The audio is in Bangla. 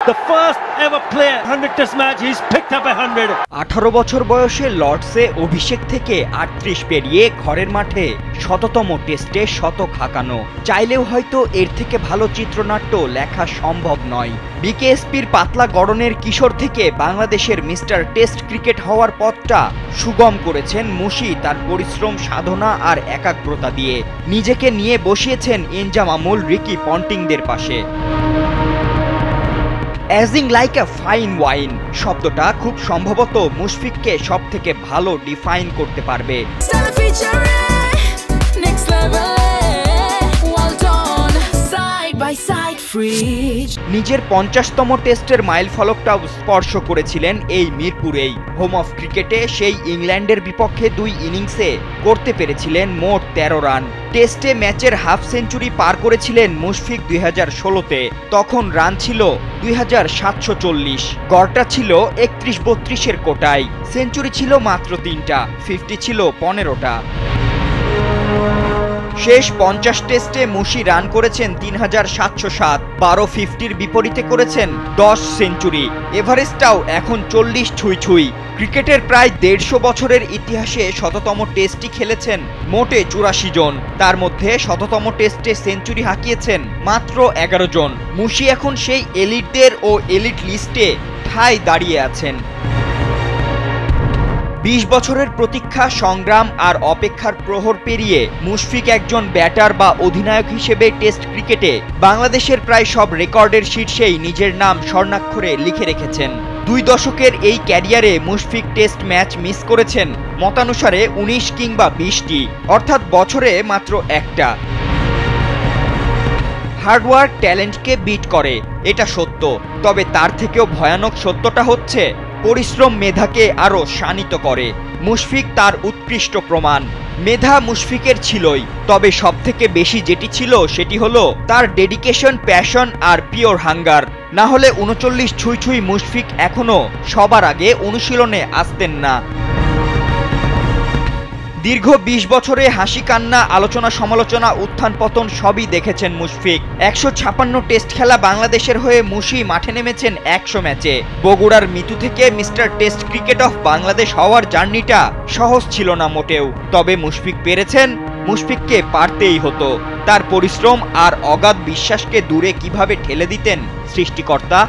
The first ever player 100 test match, he's picked up 100. 18 বছর বয়সে লর্ডসে অভিষেক থেকে 38 পেরিয়ে ঘরের মাঠে শততম টেস্টে শতক হাঁকানো। চাইলেও হয়তো এর থেকে ভালো চিত্রনাট্য লেখা সম্ভব নয়। বিকেএসপির পাতলা গড়নের কিশোর থেকে বাংলাদেশের মিস্টার টেস্ট ক্রিকেট হওয়ার পথটা সুগম করেছেন মুশি তার পরিশ্রম, সাধনা আর একাগ্রতা দিয়ে। নিজেকে নিয়ে বসিয়েছেন ইনজামামুল, রিকি পন্টিংদের পাশে। অ্যাজিং লাইক আ ফাইন ওয়াইন শব্দটা খুব সম্ভবত মুশফিককে সবথেকে ভালো ডিফাইন করতে পারবে। নিজের 50তম টেস্টের মাইল ফলকটাও স্পর্শ করেছিলেন এই মিরপুরেই। হোম অফ ক্রিকেটে সেই ইংল্যান্ডের বিপক্ষে 2 ইনিংসে করতে পেরেছিলেন মোট 13 রান। টেস্টে ম্যাচের হাফ সেঞ্চুরি পার করেছিলেন মুশফিক 2016-তে। তখন রান ছিল 2740, গড়টা ছিল 31-32-এর কোটায়। সেঞ্চুরি ছিল মাত্র 3টা, 50 ছিল 15টা। শেষ 50 টেস্টে মুশি রান করেছেন 3707, 12 50-র বিপরীতে করেছেন 10 সেঞ্চুরি। এভারেস্টটাও এখন 40 ছুঁই। ক্রিকেটের প্রায় 150 বছরের ইতিহাসে শততম টেস্টটি খেলেছেন মোটে 84 জন। তার মধ্যে শততম টেস্টে সেঞ্চুরি হাঁকিয়েছেন মাত্র 11 জন। মুশি এখন সেই এলিটদের ও এলিট লিস্টে ঠাঁই দাঁড়িয়ে আছেন। 20 বছরের প্রতীক্ষা, সংগ্রাম আর অপেক্ষার প্রহর পেরিয়ে মুশফিক একজন ব্যাটার বা অধিনায়ক হিসেবে টেস্ট ক্রিকেটে বাংলাদেশের প্রায় সব রেকর্ডের শীর্ষেই নিজের নাম স্বর্ণাক্ষরে লিখে রেখেছেন। 2 দশকের এই ক্যারিয়ারে মুশফিক টেস্ট ম্যাচ মিস করেছেন মতানুসারে 19 কিংবা 20টি, অর্থাৎ বছরে মাত্র একটা। হার্ডওয়ার্ক ট্যালেন্টকে বিট করে, এটা সত্য। তবে তার থেকেও ভয়ানক সত্যটা হচ্ছে পরিশ্রম মেধাকে আরও শানিত করে। মুশফিক তার উৎকৃষ্ট প্রমাণ। মেধা মুশফিকের ছিলই, তবে সবথেকে বেশি যেটি ছিল সেটি হলো তার ডেডিকেশন, প্যাশন আর পিওর হাঙ্গার। না হলে 39 ছুঁই মুশফিক এখনো সবার আগে অনুশীলনে আসতেন না। দীর্ঘ 20 বছরে হাসি কান্না, আলোচনা সমালোচনা, উত্থান পতন সবই দেখেছেন মুশফিক। 156 টেস্ট খেলা বাংলাদেশের হয়ে মুশি মাঠে নেমেছেন 100 ম্যাচে। বগুড়ার মিতু থেকে mister test cricket of Bangladesh হওয়ার জার্নিটা সহজ ছিল না মোটেও। তবে মুশফিক পেরেছেন, মুশফিককে পারতেই হতো। তার পরিশ্রম আর অগাধ বিশ্বাসকে দূরে কিভাবে ঠেলে দিতেন সৃষ্টিকর্তা।